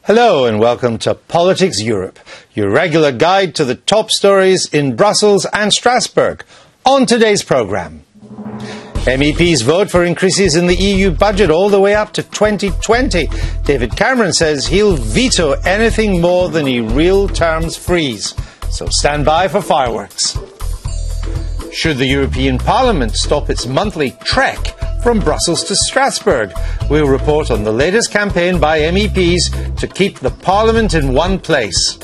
Hello and welcome to Politics Europe, your regular guide to the top stories in Brussels and Strasbourg. On today's programme, MEPs vote for increases in the EU budget all the way up to 2020. David Cameron says he'll veto anything more than a real terms freeze. So stand by for fireworks. Should the European Parliament stop its monthly trek from Brussels to Strasbourg? We'll report on the latest campaign by MEPs to keep the Parliament in one place.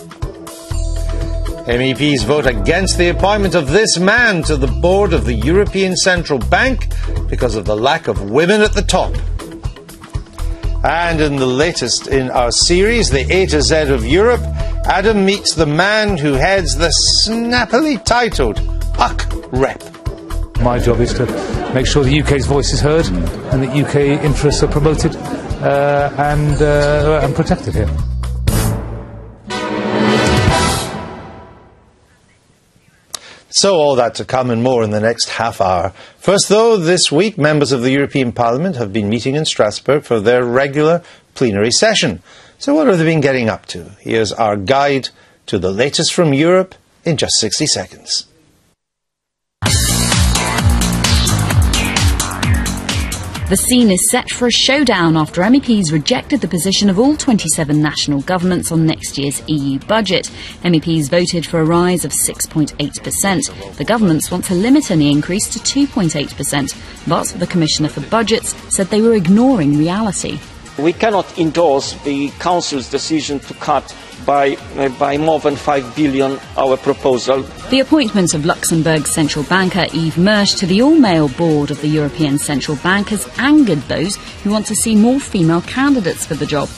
MEPs vote against the appointment of this man to the board of the European Central Bank because of the lack of women at the top. And in the latest in our series, the A to Z of Europe, Adam meets the man who heads the snappily titled UKIP. My job is to make sure the UK's voice is heard and that UK interests are promoted and protected here. So all that to come and more in the next half hour. First, though, this week members of the European Parliament have been meeting in Strasbourg for their regular plenary session. So what have they been getting up to? Here's our guide to the latest from Europe in just 60 seconds. The scene is set for a showdown after MEPs rejected the position of all 27 national governments on next year's EU budget. MEPs voted for a rise of 6.8%. The governments want to limit any increase to 2.8%, but the Commissioner for Budgets said they were ignoring reality. We cannot endorse the Council's decision to cut by more than 5 billion our proposal. The appointment of Luxembourg's central banker Yves Mersch to the all-male board of the European Central Bank has angered those who want to see more female candidates for the job.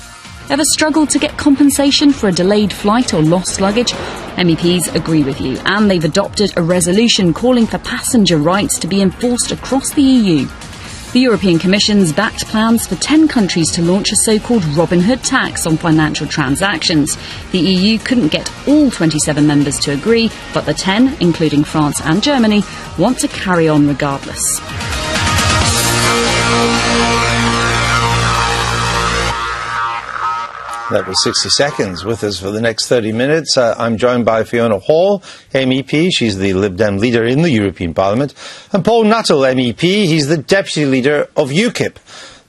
Ever struggled to get compensation for a delayed flight or lost luggage? MEPs agree with you, and they've adopted a resolution calling for passenger rights to be enforced across the EU. The European Commission's backed plans for 10 countries to launch a so-called Robin Hood tax on financial transactions. The EU couldn't get all 27 members to agree, but the 10, including France and Germany, want to carry on regardless. That was 60 seconds. With us for the next 30 minutes, I'm joined by Fiona Hall, MEP. She's the Lib Dem leader in the European Parliament. And Paul Nuttall, MEP. He's the deputy leader of UKIP.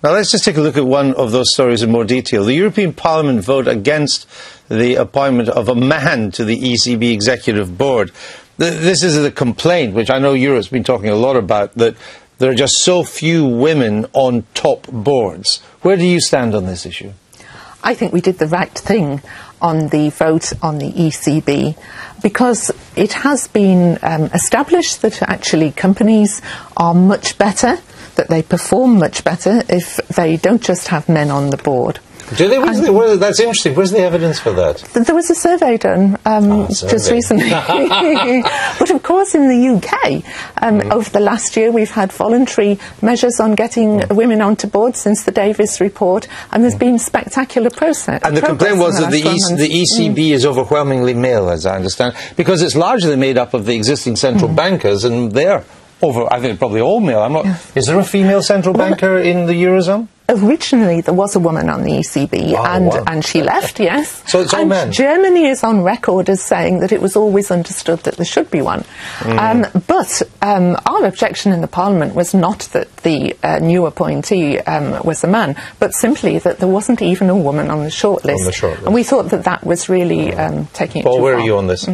Now, let's just take a look at one of those stories in more detail. The European Parliament vote against the appointment of a man to the ECB Executive Board. This is a complaint, which I know Europe's been talking a lot about, that there are just so few women on top boards. Where do you stand on this issue? I think we did the right thing on the vote on the ECB because it has been established that actually companies are much better, that they perform much better if they don't just have men on the board. Do they? That's interesting. Where's the evidence for that? There was a survey done just recently. But of course in the UK, over the last year we've had voluntary measures on getting women onto board since the Davis report, and there's been spectacular progress. And the complaint was that the ECB is overwhelmingly male, as I understand, because it's largely made up of the existing central bankers, and they're I think probably all male. Is there a female central banker in the Eurozone? Originally, there was a woman on the ECB, and she left, yes. So it's all men? Germany is on record as saying that it was always understood that there should be one. But our objection in the Parliament was not that the new appointee was a man, but simply that there wasn't even a woman on the shortlist. And we thought that that was really taking it too far. Paul, where are you on this?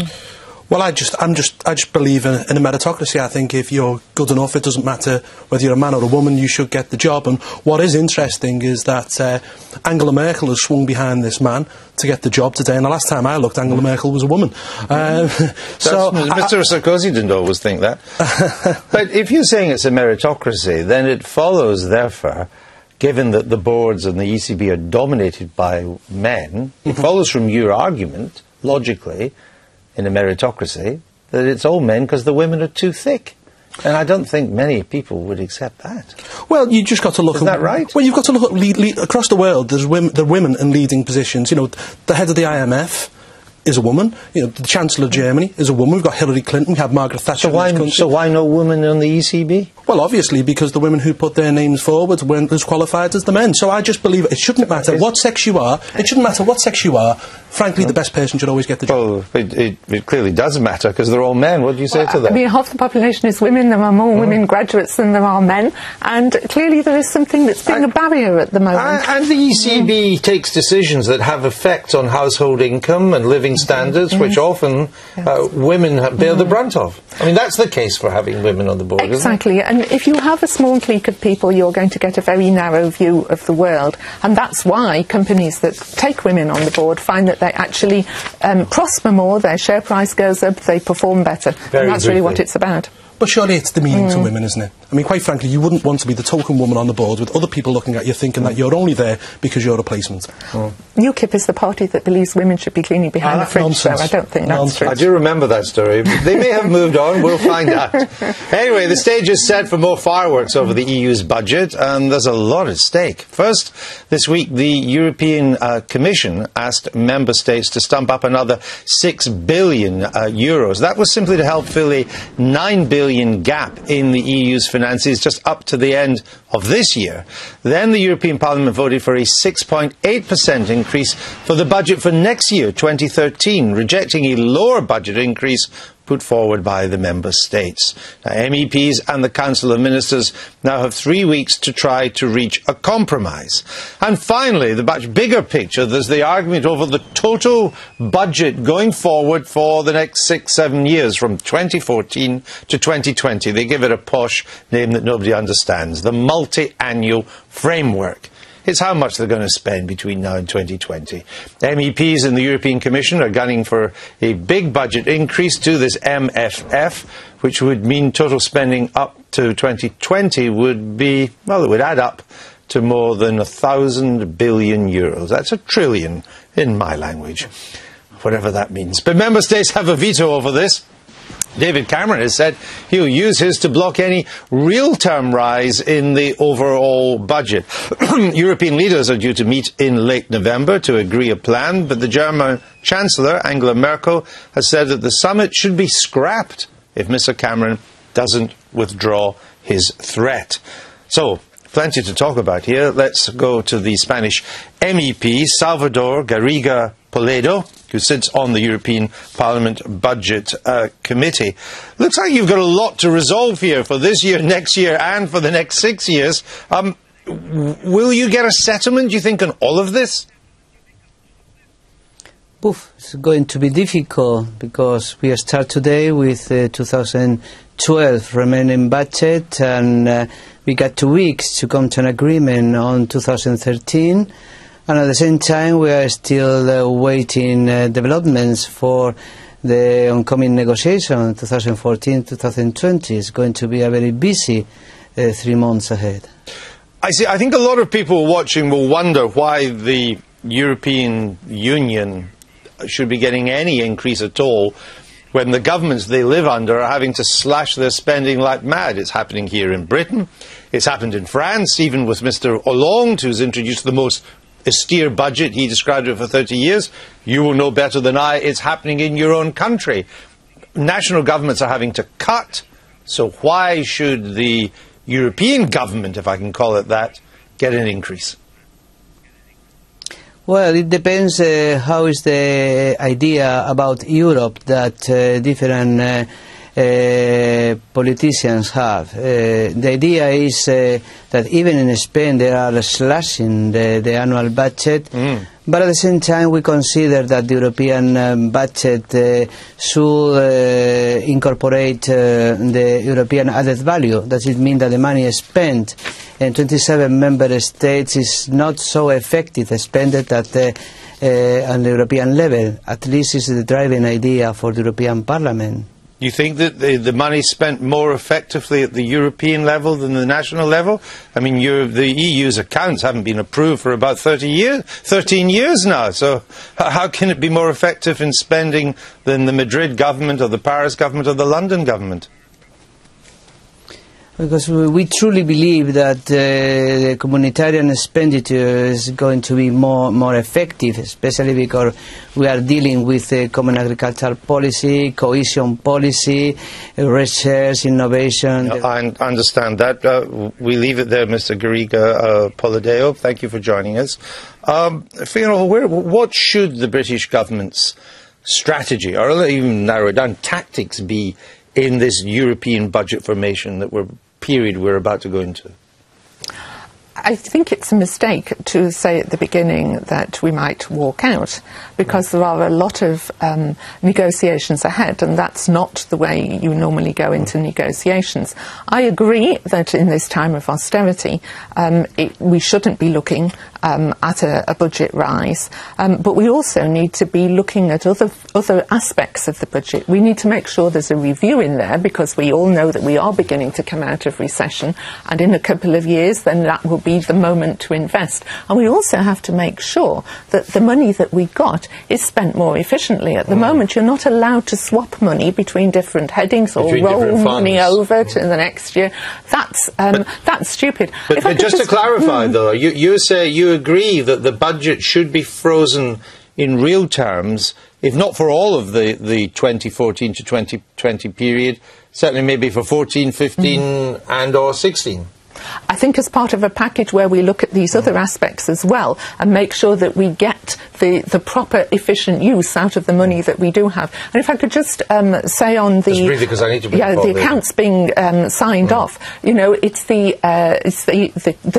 Well, I just believe in a meritocracy. I think if you're good enough, it doesn't matter whether you're a man or a woman, you should get the job. And what is interesting is that Angela Merkel has swung behind this man to get the job today. And the last time I looked, Angela Merkel was a woman. So Mr. Sarkozy didn't always think that. But if you're saying it's a meritocracy, then it follows, therefore, given that the boards and the ECB are dominated by men, it follows from your argument, logically, in a meritocracy, that it's all men because the women are too thick. And I don't think many people would accept that. Well, you just got to look. Is that right? Well, you've got to look at across the world. There are women in leading positions. You know, the head of the IMF is a woman. You know, the Chancellor of Germany is a woman. We've got Hillary Clinton. We have Margaret Thatcher. So why no women on the ECB? Well, obviously, because the women who put their names forward weren't as qualified as the men. So I just believe it shouldn't matter what sex you are. It shouldn't matter what sex you are. Frankly, the best person should always get the job. Well, it clearly doesn't matter, because they're all men. What do you say to that? I mean, half the population is women. There are more women graduates than there are men. And clearly there is something that's being a barrier at the moment. And the ECB takes decisions that have effect on household income and living standards, which often women bear the brunt of. I mean, that's the case for having women on the board, Exactly. isn't it? And if you have a small clique of people, you're going to get a very narrow view of the world. And that's why companies that take women on the board find that they actually prosper more, their share price goes up, they perform better. And that's really what it's about. But surely it's demeaning to women, isn't it? I mean, quite frankly, you wouldn't want to be the token woman on the board with other people looking at you thinking that you're only there because you're a replacement. UKIP is the party that believes women should be cleaning behind the fridge, so I don't think that's true. I do remember that story. They may have moved on, we'll find out. Anyway, the stage is set for more fireworks over the EU's budget, and there's a lot at stake. First, this week, the European Commission asked member states to stump up another €6 billion. That was simply to help fill a €9 billion gap in the EU's finances just up to the end of this year. Then the European Parliament voted for a 6.8% increase for the budget for next year, 2013, rejecting a lower budget increase put forward by the member states. Now, MEPs and the Council of Ministers now have 3 weeks to try to reach a compromise. And finally, the much bigger picture, there's the argument over the total budget going forward for the next 6-7 years, from 2014 to 2020. They give it a posh name that nobody understands, the multi-annual framework. It's how much they're going to spend between now and 2020. MEPs in the European Commission are gunning for a big budget increase to this MFF, which would mean total spending up to 2020 would be, well, it would add up to more than €1,000 billion. That's a trillion in my language, whatever that means. But member states have a veto over this. David Cameron has said he'll use his to block any real-term rise in the overall budget. European leaders are due to meet in late November to agree a plan, but the German Chancellor, Angela Merkel, has said that the summit should be scrapped if Mr. Cameron doesn't withdraw his threat. So, plenty to talk about here. Let's go to the Spanish MEP, Salvador Garriga Polledo, who sits on the European Parliament Budget Committee. Looks like you've got a lot to resolve here for this year, next year, and for the next 6 years. Will you get a settlement, do you think, on all of this? It's going to be difficult because we start today with 2012 remaining budget, and we got 2 weeks to come to an agreement on 2013. And at the same time, we are still waiting developments for the oncoming negotiation, 2014-2020. It's going to be a very busy 3 months ahead. I see. I think a lot of people watching will wonder why the European Union should be getting any increase at all when the governments they live under are having to slash their spending like mad. It's happening here in Britain. It's happened in France, even with Mr. Hollande, who's introduced the most austere budget. He described it for 30 years. You will know better than I. It's happening in your own country. National governments are having to cut. So why should the European government, if I can call it that, get an increase? Well, it depends how is the idea about Europe that different politicians have. The idea is that even in Spain they are slashing the annual budget, but at the same time we consider that the European budget should incorporate the European added value. Does it mean that the money spent in 27 member states is not so effective spent at on the European level? At least is the driving idea for the European Parliament. You think that the money spent more effectively at the European level than the national level? I mean, the EU's accounts haven't been approved for about 13 years now. So how can it be more effective in spending than the Madrid government or the Paris government or the London government? Because we truly believe that the communitarian expenditure is going to be more effective, especially because we are dealing with common agricultural policy, cohesion policy, research, innovation. I understand that. We leave it there, Mr. Garriga Polideo. Thank you for joining us. Fiona, what should the British government's strategy, or even narrow it down, tactics be in this European budget formation period we're about to go into? I think it's a mistake to say at the beginning that we might walk out, because there are a lot of negotiations ahead, and that's not the way you normally go into negotiations. I agree that in this time of austerity, we shouldn't be looking at a budget rise, but we also need to be looking at other aspects of the budget. We need to make sure there's a review in there, because we all know that we are beginning to come out of recession, and in a couple of years then that will be the moment to invest. And we also have to make sure that the money that we got is spent more efficiently. At the moment, you're not allowed to swap money between different headings or roll money over to the next year. That's stupid. But just to clarify, though, you say you agree that the budget should be frozen in real terms, if not for all of the 2014 to 2020 period, certainly maybe for 14, 15 and or 16. I think as part of a package where we look at these other aspects as well and make sure that we get the proper efficient use out of the money that we do have. And if I could just say on the just briefly, 'cause I need to the accounts being signed off, you know, it's the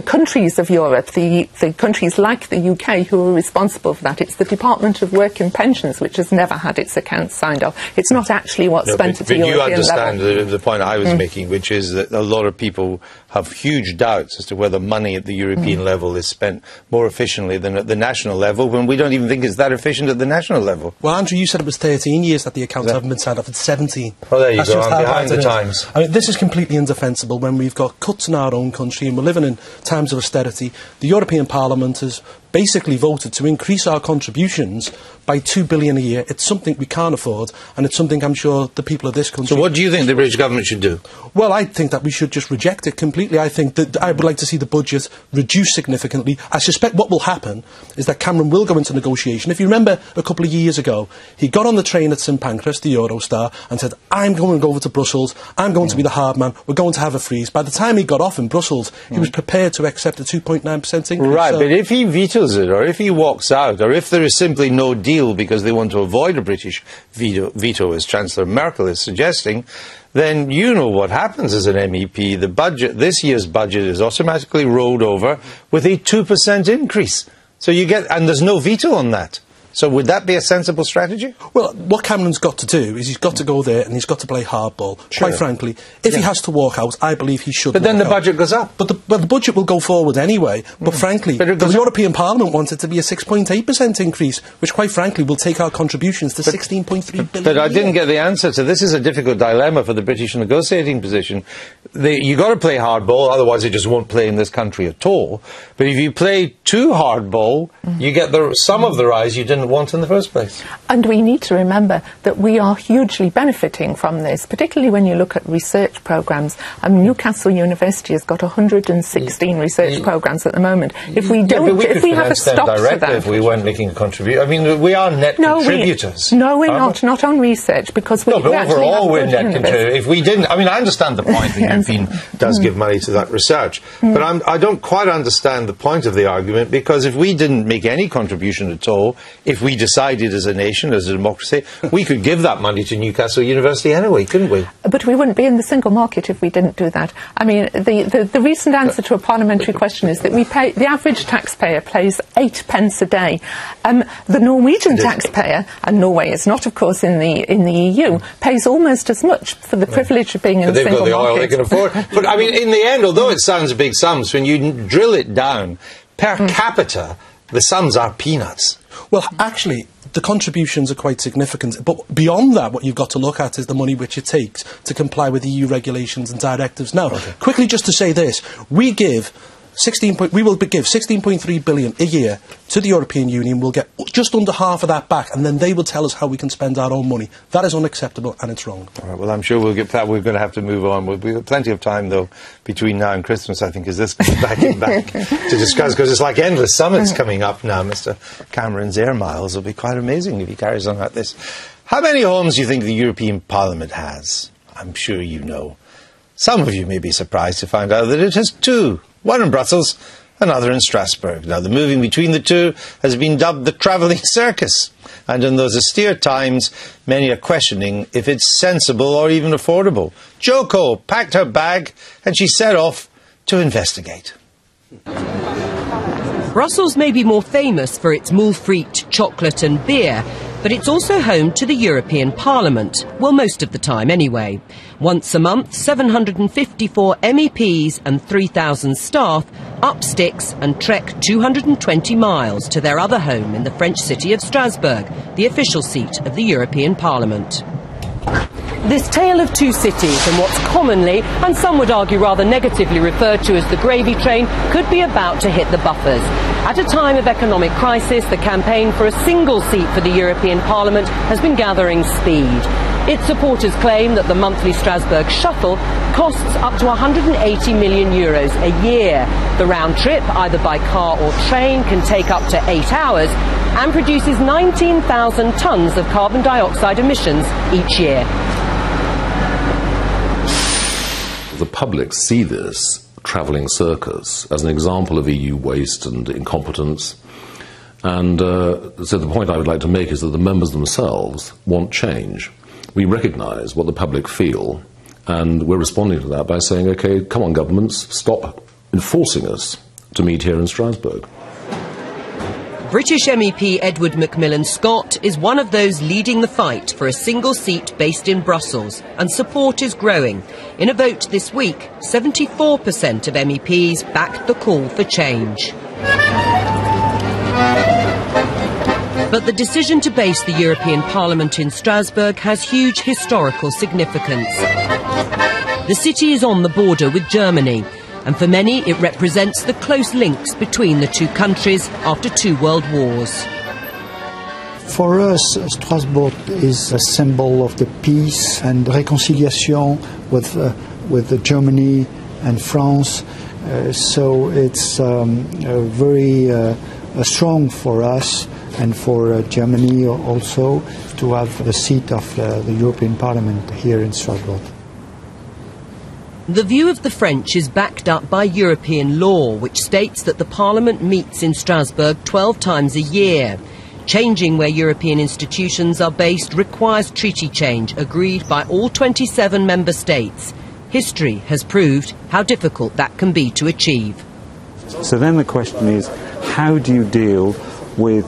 countries of Europe, the countries like the UK who are responsible for that. It's the Department of Work and Pensions which has never had its accounts signed off. It's not actually what's spent at the European level. But you understand the point I was making, which is that a lot of people have huge doubts as to whether money at the European level is spent more efficiently than at the national level, when we don't even think it's that efficient at the national level. Well, Andrew, you said it was 13 years that the accounts haven't been signed off. It's 17. Well, there you That's go. just I'm behind the times. I mean, this is completely indefensible when we've got cuts in our own country and we're living in times of austerity. The European Parliament has basically voted to increase our contributions by $2 billion a year. It's something we can't afford, and it's something I'm sure the people of this country... So what do you think the British government should do? Well, I think that we should just reject it completely. I think that I would like to see the budget reduced significantly. I suspect what will happen is that Cameron will go into negotiation. If you remember a couple of years ago, he got on the train at St Pancras, the Eurostar, and said, I'm going to go over to Brussels, I'm going to be the hard man, we're going to have a freeze. By the time he got off in Brussels, he was prepared to accept a 2.9% increase. Right, but if he vetoes it, or if he walks out, or if there is simply no deal because they want to avoid a British veto, as Chancellor Merkel is suggesting, then you know what happens as an MEP. The budget, this year's budget, is automatically rolled over with a 2% increase. So you get, and there's no veto on that. So would that be a sensible strategy? Well, what Cameron's got to do is he's got to go there and he's got to play hardball. Sure. Quite frankly, if he has to walk out, I believe he should. But then the walk out. budget goes up. But the budget will go forward anyway. But frankly, the European Parliament wanted to be a 6.8% increase, which quite frankly will take our contributions to 16.3 billion. But I didn't get the answer to this. Is a difficult dilemma for the British negotiating position. You got to play hardball, otherwise it just won't play in this country at all. But if you play too hardball, you get some of the rise you didn't want in the first place. And we need to remember that we are hugely benefiting from this, particularly when you look at research programmes. Newcastle University has got 116 research programmes at the moment. If we don't, if we have a stop to that, if we weren't making a contribution, I mean, we are net contributors. No, we're not on research, because we. No, but overall we're net contributors. If we didn't, I mean, I understand the point. The European does give money to that research, but I don't quite understand the point of the argument, because if we didn't make any contribution at all, if we decided as a nation, as a democracy, we could give that money to Newcastle University anyway, couldn't we? But we wouldn't be in the single market if we didn't do that. I mean, the recent answer to a parliamentary question is that the average taxpayer pays 8 pence a day. The Norwegian taxpayer, and Norway is not, of course, in the EU, pays almost as much for the privilege of being in the single market. They've got the oil they can afford. But I mean, in the end, although it sounds big sums, when you drill it down per capita, the sums are peanuts. Well, actually, the contributions are quite significant. But beyond that, what you've got to look at is the money which it takes to comply with EU regulations and directives. Now, quickly just to say this, we will give 16.3 billion a year to the European Union, we'll get just under half of that back, and then they will tell us how we can spend our own money. That is unacceptable, and it's wrong. All right, well, I'm sure we'll get that. We're going to have to move on. We've got plenty of time, though, between now and Christmas, I think, as this comes back to discuss, because it's like endless summits coming up now. Mr. Cameron's air miles will be quite amazing if he carries on like this. How many homes do you think the European Parliament has? I'm sure you know. Some of you may be surprised to find out that it has two. One in Brussels, another in Strasbourg. Now, the moving between the two has been dubbed the travelling circus. And in those austere times, many are questioning if it's sensible or even affordable. Joko packed her bag and she set off to investigate. Brussels may be more famous for its moules frites, chocolate and beer, but it's also home to the European Parliament. Well, most of the time anyway. Once a month, 754 MEPs and 3,000 staff up sticks and trek 220 miles to their other home in the French city of Strasbourg, the official seat of the European Parliament. This tale of two cities and what's commonly, and some would argue rather negatively, referred to as the gravy train, could be about to hit the buffers. At a time of economic crisis, the campaign for a single seat for the European Parliament has been gathering speed. Its supporters claim that the monthly Strasbourg shuttle costs up to €180 million a year. The round trip, either by car or train, can take up to 8 hours and produces 19,000 tonnes of carbon dioxide emissions each year. The public see this travelling circus as an example of EU waste and incompetence. And so the point I would like to make is that the members themselves want change. We recognise what the public feel, and we're responding to that by saying, OK, come on, governments, stop enforcing us to meet here in Strasbourg. British MEP Edward Macmillan-Scott is one of those leading the fight for a single seat based in Brussels, and support is growing. In a vote this week, 74% of MEPs backed the call for change. But the decision to base the European Parliament in Strasbourg has huge historical significance. The city is on the border with Germany, and for many it represents the close links between the two countries after 2 world wars. For us, Strasbourg is a symbol of the peace and reconciliation with Germany and France. So it's very strong for us and for Germany also to have the seat of the European Parliament here in Strasbourg. The view of the French is backed up by European law, which states that the Parliament meets in Strasbourg 12 times a year. Changing where European institutions are based requires treaty change agreed by all 27 member states. History has proved how difficult that can be to achieve. So then the question is, how do you deal with,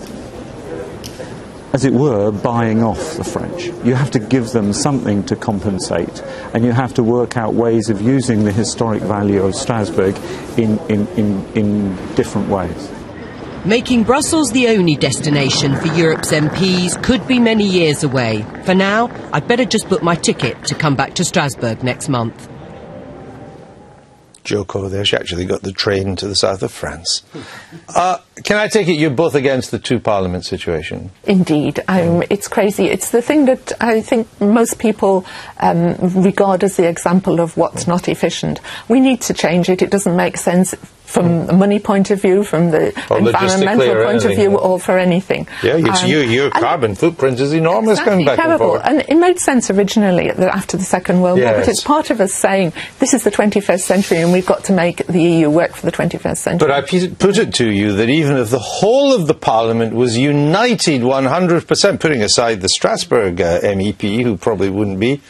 as it were, buying off the French? You have to give them something to compensate, and you have to work out ways of using the historic value of Strasbourg in different ways. Making Brussels the only destination for Europe's MPs could be many years away. For now, I'd better just book my ticket to come back to Strasbourg next month. Joko there, she actually got the train to the south of France. Can I take it you're both against the two-parliament situation? Indeed. It's crazy. It's the thing that I think most people regard as the example of what's not efficient. We need to change it. It doesn't make sense from a money point of view, from the environmental point of view, or for anything. Yeah, your carbon footprint is enormous, exactly, going back terrible. and forth. And it made sense originally after the Second World War, but it's part of us saying this is the 21st century and we've got to make the EU work for the 21st century. But I put it to you that even if the whole of the Parliament was united 100%, putting aside the Strasbourg MEP, who probably wouldn't be,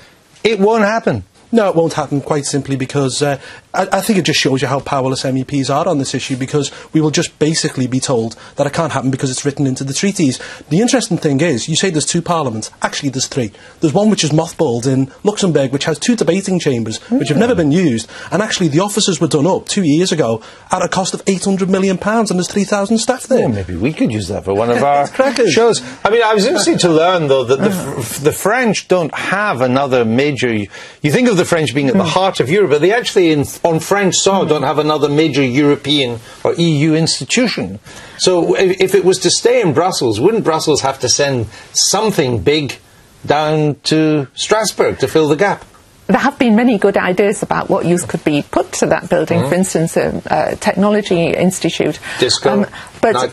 it won't happen. No, it won't happen, quite simply because I think it just shows you how powerless MEPs are on this issue, because we will just basically be told that it can't happen because it's written into the treaties. The interesting thing is, you say there's two parliaments. Actually, there's three. There's one which is mothballed in Luxembourg, which has 2 debating chambers, which have never been used. And actually, the offices were done up 2 years ago at a cost of £800 million, and there's 3,000 staff there. Well, maybe we could use that for one of our shows. I mean, I was interested to learn, though, that the French don't have another major... You think of the French being at the heart of Europe, but they actually on French soil don't have another major European or EU institution. So if it was to stay in Brussels, wouldn't Brussels have to send something big down to Strasbourg to fill the gap? There have been many good ideas about what use could be put to that building, for instance, a technology institute. Disco, but nightclub.